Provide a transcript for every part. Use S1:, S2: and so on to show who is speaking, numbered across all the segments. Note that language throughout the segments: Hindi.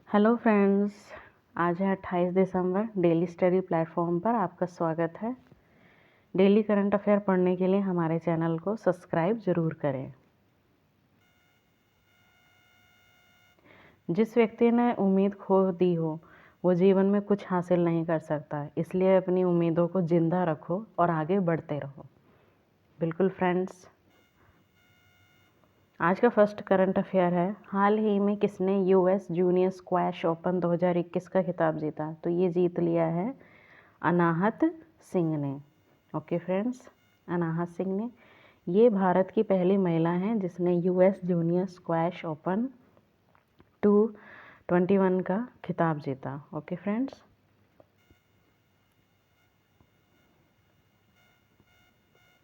S1: हेलो फ्रेंड्स, आज है 28 दिसंबर। डेली स्टडी प्लेटफॉर्म पर आपका स्वागत है। डेली करंट अफेयर पढ़ने के लिए हमारे चैनल को सब्सक्राइब ज़रूर करें। जिस व्यक्ति ने उम्मीद खो दी हो वो जीवन में कुछ हासिल नहीं कर सकता, इसलिए अपनी उम्मीदों को जिंदा रखो और आगे बढ़ते रहो। बिल्कुल फ्रेंड्स, आज का फर्स्ट करंट अफेयर है, हाल ही में किसने यूएस जूनियर स्क्वैश ओपन 2021 का खिताब जीता? तो ये जीत लिया है अनाहत सिंह ने। ओके फ्रेंड्स, अनाहत सिंह ने, ये भारत की पहली महिला हैं जिसने यूएस जूनियर स्क्वैश ओपन 2021 का खिताब जीता। ओके फ्रेंड्स,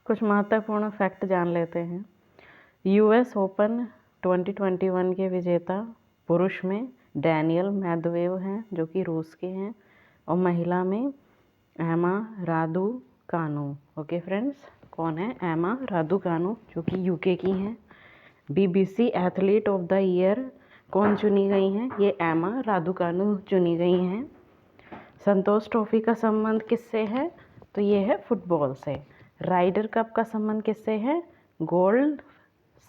S1: कुछ महत्वपूर्ण फैक्ट जान लेते हैं। यूएस ओपन 2021 के विजेता पुरुष में डैनियल मेदवेदेव हैं जो कि रूस के हैं, और महिला में एमा रादुकानु। ओके फ्रेंड्स, कौन है? एमा रादुकानु जो कि यूके की हैं। BBC athlete of the year कौन चुनी गई हैं? ये एमा रादुकानु चुनी गई हैं। संतोष ट्रॉफी का संबंध किससे है? तो ये है फुटबॉल से। राइडर कप का संबंध किससे है? गोल्ड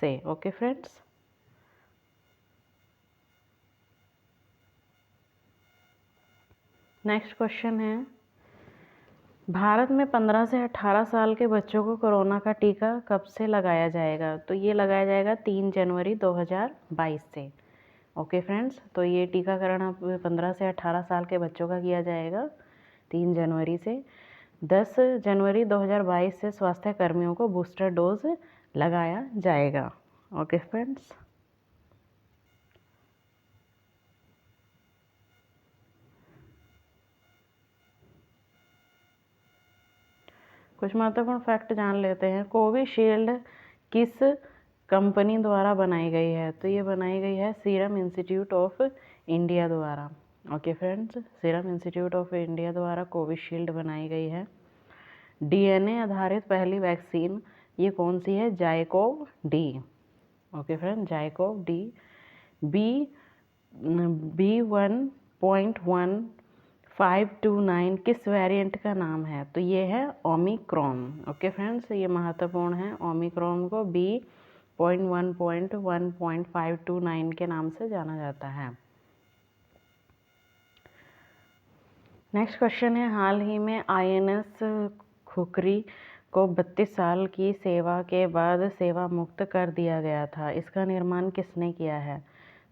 S1: से। ओके फ्रेंड्स, नेक्स्ट क्वेश्चन है, भारत में 15 से 18 साल के बच्चों को कोरोना का टीका कब से लगाया जाएगा? तो ये लगाया जाएगा 3 जनवरी 2022 से। ओके फ्रेंड्स, तो ये टीकाकरण अब 15 से 18 साल के बच्चों का किया जाएगा 3 जनवरी से। 10 जनवरी 2022 से स्वास्थ्य कर्मियों को बूस्टर डोज लगाया जाएगा। ओके फ्रेंड्स, कुछ महत्वपूर्ण फैक्ट जान लेते हैं। कोविशील्ड किस कंपनी द्वारा बनाई गई है? तो ये बनाई गई है सीरम इंस्टीट्यूट ऑफ इंडिया द्वारा। Okay friends, serum institute of India द्वारा कोविशील्ड बनाई गई है। डीएनए आधारित पहली वैक्सीन ये कौन सी है? ZyCoV D. Okay friend, ZyCoV D. B1.1529 किस वेरिएंट का नाम है? तो ये है ओमिक्रॉन। ओके फ्रेंड्स, ये महत्वपूर्ण है। ओमिक्रॉन को B.1.1.529 के नाम से जाना जाता है। नेक्स्ट क्वेश्चन है, हाल ही में आईएनएस खुखरी को 32 साल की सेवा के बाद सेवा मुक्त कर दिया गया था। इसका निर्माण किसने किया है?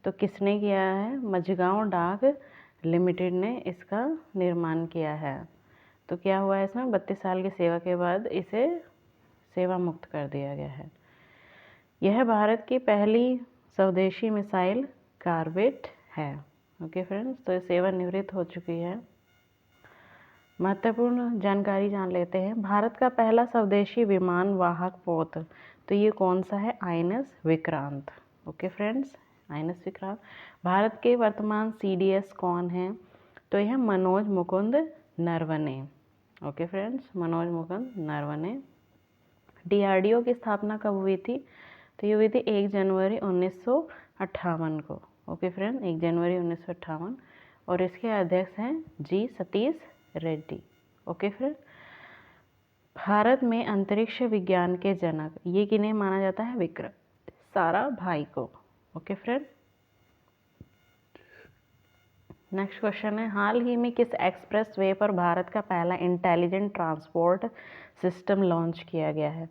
S1: तो किसने किया है? मझगांव डाक लिमिटेड ने इसका निर्माण किया है। तो क्या हुआ है इसमें? 32 साल की सेवा के बाद इसे सेवा मुक्त कर दिया गया है। यह भारत की पहली स्वदेशी मिसाइल कार्बेट है। ओके फ्रेंड्स, तो ये सेवानिवृत्त हो चुकी है। महत्वपूर्ण जानकारी जान लेते हैं। भारत का पहला स्वदेशी विमान वाहक पोत, तो ये कौन सा है? INS Vikrant. Okay friends, INS Vikrant. Bharat के वर्तमान सीडीएस कौन है? तो यह Manoj Mukund Naravane. Okay friends, Manoj Mukund Naravane. DRDO की स्थापना कब हुई थी? तो ये हुई थी 1 जनवरी 1958 को। ओके फ्रेंड, 1 जनवरी 1958, और इसके अध्यक्ष हैं जी सतीश रेड्डी। ओके फ्रेंड, भारत में अंतरिक्ष विज्ञान के जनक ये किन्हें माना जाता है? विक्रम साराभाई को। ओके फ्रेंड, नेक्स्ट क्वेश्चन है, हाल ही में किस एक्सप्रेस वे पर भारत का पहला इंटेलिजेंट ट्रांसपोर्ट सिस्टम लॉन्च किया गया है?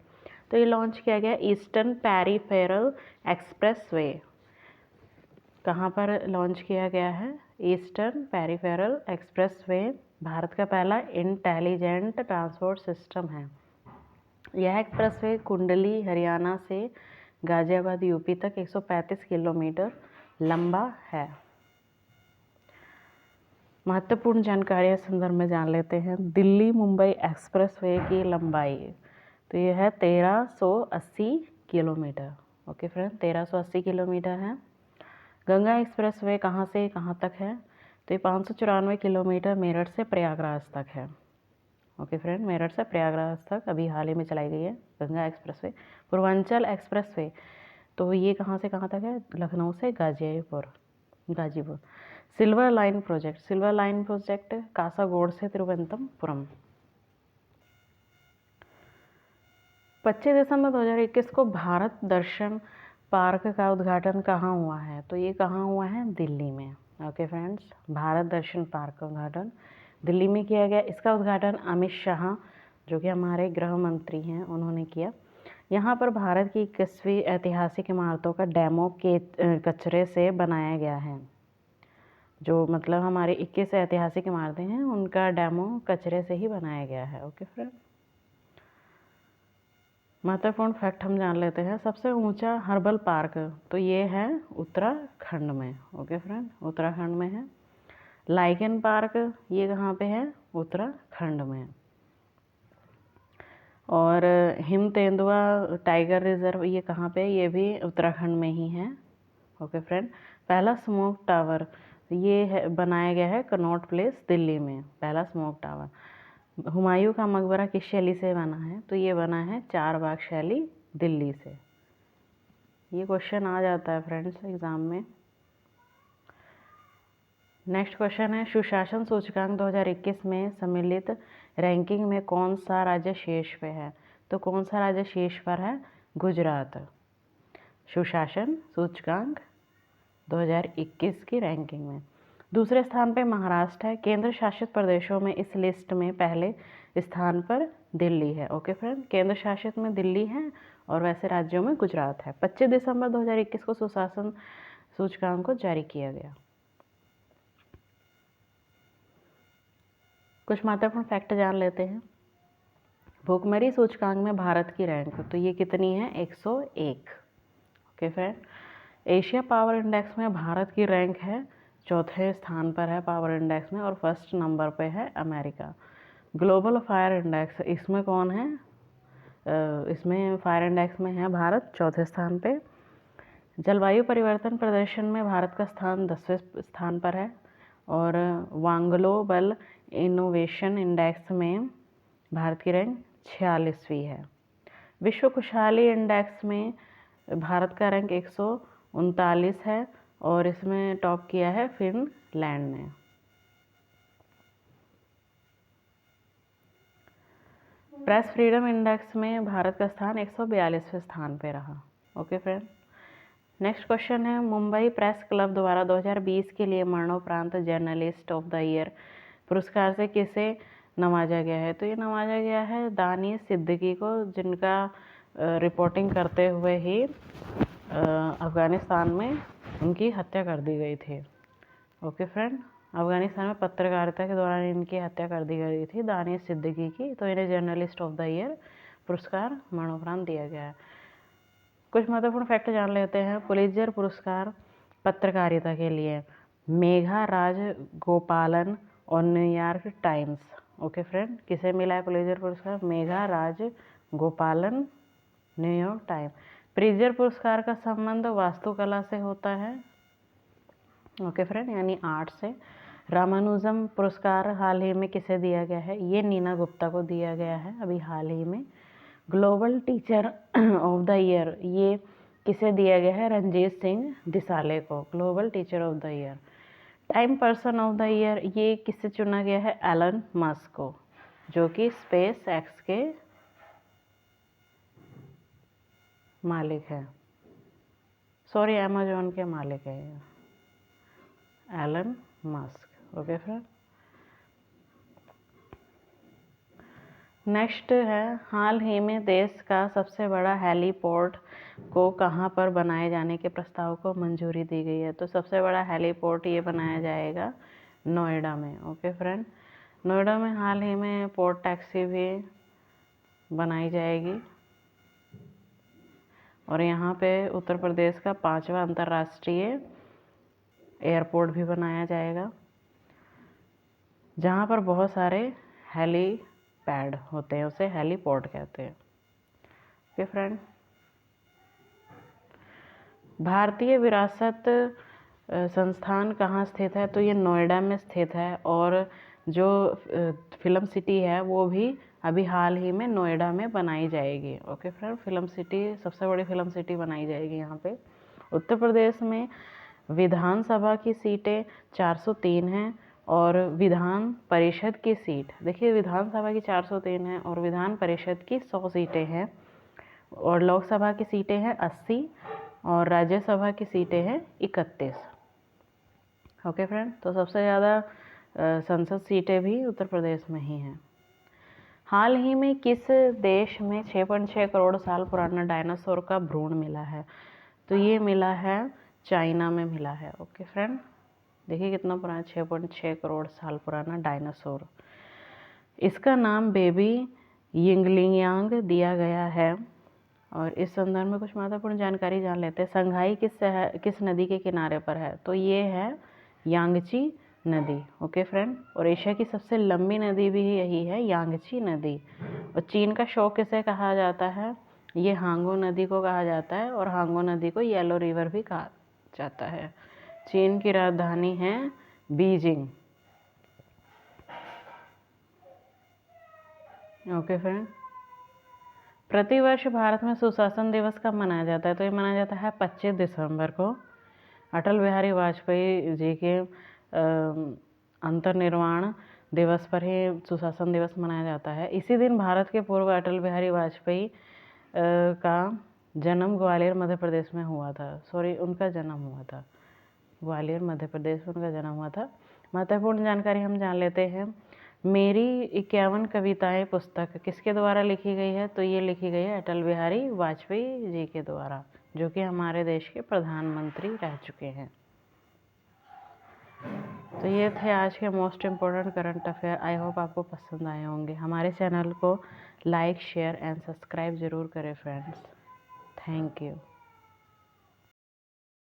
S1: तो ये लॉन्च किया गया ईस्टर्न पेरिफेरल एक्सप्रेस वे। कहाँ पर लॉन्च किया गया है? Eastern peripheral express way Bharat का पहला इंटेलिजेंट ट्रांसपोर्ट सिस्टम है। यह एक्सप्रेस वे कुंडली हरियाणा से गाजियाबाद यूपी तक 135 किलोमीटर लंबा है। महत्वपूर्ण जानकारी संदर्भ में जान लेते हैं। दिल्ली मुंबई एक्सप्रेस वे की लंबाई तो यह है 1380 किलोमीटर। ओके फ्रेंड, 1380 किलोमीटर है। गंगा एक्सप्रेस वे कहाँ से कहाँ तक है? तो ये 594 किलोमीटर मेरठ से प्रयागराज तक है। ओके फ्रेंड, मेरठ से प्रयागराज तक अभी हाल ही में चलाई गई है Ganga expressway. Purvanchal expressway तो ये कहाँ से कहाँ तक है? लखनऊ से Ghaziapur. Ghazipur. Silver line project, silver line project कासागोडसे तिरुवनंतपुरम। 25 दिसंबर 2021 को भारत दर्शन पार्क का उद्घाटन कहाँ हुआ है? तो ये कहाँ हुआ है? दिल्ली में। ओके फ्रेंड्स, भारत दर्शन पार्क का उद्घाटन दिल्ली में किया गया। इसका उद्घाटन अमित शाह, जो कि हमारे गृह मंत्री हैं, उन्होंने किया। यहाँ पर भारत की 21वीं ऐतिहासिक इमारतों का डेमो के कचरे से बनाया गया है। जो मतलब हमारे 21 ऐतिहासिक इमारतें हैं, उनका डेमो कचरे से ही बनाया गया है। ओके फ्रेंड, महत्वपूर्ण फैक्ट हम जान लेते हैं। सबसे ऊंचा हर्बल पार्क, तो ये है उत्तराखंड में। ओके फ्रेंड, उत्तराखंड में है। लाइकेन पार्क, ये कहाँ पे है? उत्तराखंड में। और हिम तेंदुआ टाइगर रिजर्व, ये कहाँ पे? ये भी उत्तराखंड में ही है। ओके फ्रेंड, पहला स्मोक टावर, ये है बनाया गया है कनॉट प्लेस, दिल्ली में, पहला स्मोक टावर। हुमायूं का मकबरा किस शैली से बना है? तो ये बना है चारबाग शैली, दिल्ली से। ये क्वेश्चन आ जाता है फ्रेंड्स एग्जाम में। नेक्स्ट क्वेश्चन है, सुशासन सूचकांक 2021 में सम्मिलित रैंकिंग में कौन सा राज्य शीर्ष पे है? तो कौन सा राज्य शीर्ष पर है? गुजरात। सुशासन सूचकांक 2021 की रैंकिंग में दूसरे स्थान पे महाराष्ट्र है। केंद्र शासित प्रदेशों में इस लिस्ट में पहले स्थान पर दिल्ली है। ओके फ्रेंड, केंद्र शासित में दिल्ली है और वैसे राज्यों में गुजरात है। 25 दिसंबर 2021 को सुशासन सूचकांक को जारी किया गया। कुछ महत्वपूर्ण फैक्ट जान लेते हैं। भुखमरी सूचकांक में भारत की रैंक, तो ये कितनी है? 101। Okay friend, Asia power index में भारत की रैंक है चौथे स्थान पर है पावर इंडेक्स में, और फर्स्ट नंबर पे है अमेरिका। ग्लोबल फायर इंडेक्स, इसमें कौन है? इसमें फायर इंडेक्स में है भारत चौथे स्थान पे। जलवायु परिवर्तन प्रदर्शन में भारत का स्थान 10वें स्थान पर है। और वांग्लोबल इनोवेशन इंडेक्स में भारत की रैंक 46वीं है। विश्व खुशहाली इंडेक्स में भारत का रैंक 139 है और इसमें टॉप किया है फिनलैंड ने। प्रेस फ्रीडम इंडेक्स में भारत का स्थान 142वें स्थान पे रहा। ओके फ्रेंड, नेक्स्ट क्वेश्चन है, मुंबई प्रेस क्लब द्वारा 2020 के लिए मरणोपरांत जर्नलिस्ट ऑफ द ईयर पुरस्कार से किसे नवाजा गया है? तो ये नवाजा गया है दानिश सिद्दीकी को, जिनका रिपोर्टिंग करते हुए ही अफ़गानिस्तान में उनकी हत्या कर दी गई थी। ओके फ्रेंड, अफ़गानिस्तान में पत्रकारिता के दौरान इनकी हत्या कर दी गई थी दानिश सिद्दीकी की, तो इन्हें जर्नलिस्ट ऑफ द ईयर पुरस्कार मरणोपरांत दिया गया है। कुछ महत्वपूर्ण फैक्ट जान लेते हैं। पुलित्जर पुरस्कार पत्रकारिता के लिए मेघा राजगोपालन और न्यूयॉर्क टाइम्स। ओके फ्रेंड, किसे मिला है पुलित्जर पुरस्कार? Megha Rajagopalan, New York times. Pritzker पुरस्कार का संबंध वास्तुकला से होता है। ओके फ्रेंड, यानी आर्ट से। रामानुजम पुरस्कार हाल ही में किसे दिया गया है? ये नीना गुप्ता को दिया गया है अभी हाल ही में। Global teacher of the year, ये किसे दिया गया है? रंजीत सिंह दिसाले को, global teacher of the year. Time person of the year, ये किसे चुना गया है? एलन मस्क को, जो कि स्पेस एक्स के मालिक है, सॉरी अमेजोन के मालिक है Elon Musk. Okay friend, next है, हाल ही में देश का सबसे बड़ा हेलीपोर्ट को कहाँ पर बनाए जाने के प्रस्ताव को मंजूरी दी गई है? तो सबसे बड़ा हेलीपोर्ट ये बनाया जाएगा नोएडा में। ओके फ्रेंड, नोएडा में हाल ही में पोर्ट टैक्सी भी बनाई जाएगी और यहाँ पे उत्तर प्रदेश का 5वां अंतर्राष्ट्रीय एयरपोर्ट भी बनाया जाएगा, जहाँ पर बहुत सारे हेलीपैड होते हैं, उसे हेलीपोर्ट कहते हैं। ओके फ्रेंड, भारतीय विरासत संस्थान कहाँ स्थित है? तो ये नोएडा में स्थित है और जो फिल्म सिटी है वो भी अभी हाल ही में नोएडा में बनाई जाएगी। ओके फ्रेंड, फिल्म सिटी, सबसे बड़ी फिल्म सिटी बनाई जाएगी यहाँ पे। उत्तर प्रदेश में विधानसभा की सीटें 403 हैं और विधान परिषद की सीट, देखिए विधानसभा की 403 हैं और विधान परिषद की 100 सीटें हैं, और लोकसभा की सीटें हैं 80 और राज्यसभा की सीटें हैं 31। ओके फ्रेंड, तो सबसे ज़्यादा संसद सीटें भी उत्तर प्रदेश में ही हैं। हाल ही में किस देश में 6.6 करोड़ साल पुराना डायनासोर का भ्रूण मिला है? तो ये मिला है चाइना में मिला है। ओके फ्रेंड, देखिए कितना पुराना, 6.6 करोड़ साल पुराना डायनासोर। इसका नाम बेबी यिंगलियांग दिया गया है। और इस संदर्भ में कुछ महत्वपूर्ण जानकारी जान लेते हैं। संघाई किस नदी के किनारे पर है? तो ये है यांगची नदी। ओके फ्रेंड, और एशिया की सबसे लंबी नदी भी यही है, यांगची नदी। और चीन का शौक किसे कहा जाता है? ये हांगो नदी को कहा जाता है, और हांगो नदी को येलो रिवर भी कहा जाता है। चीन की राजधानी है बीजिंग। ओके फ्रेंड, प्रतिवर्ष भारत में सुशासन दिवस कब मनाया जाता है? तो ये मनाया जाता है 25 दिसंबर को। अटल बिहारी वाजपेयी जी के अंतर्निर्वाण दिवस पर ही सुशासन दिवस मनाया जाता है। इसी दिन भारत के पूर्व अटल बिहारी वाजपेयी का जन्म ग्वालियर मध्य प्रदेश में हुआ था। उनका जन्म हुआ था ग्वालियर मध्य प्रदेश में, उनका जन्म हुआ था। महत्वपूर्ण जानकारी हम जान लेते हैं। मेरी 51 कविताएं पुस्तक किसके द्वारा लिखी गई है? तो ये लिखी गई है अटल बिहारी वाजपेयी जी के द्वारा, जो कि हमारे देश के प्रधानमंत्री रह चुके हैं। तो ये थे आज के most important current affair. I hope आपको पसंद आए होंगे। हमारे चैनल को लाइक, शेयर एंड सब्सक्राइब ज़रूर करें फ्रेंड्स। Thank you.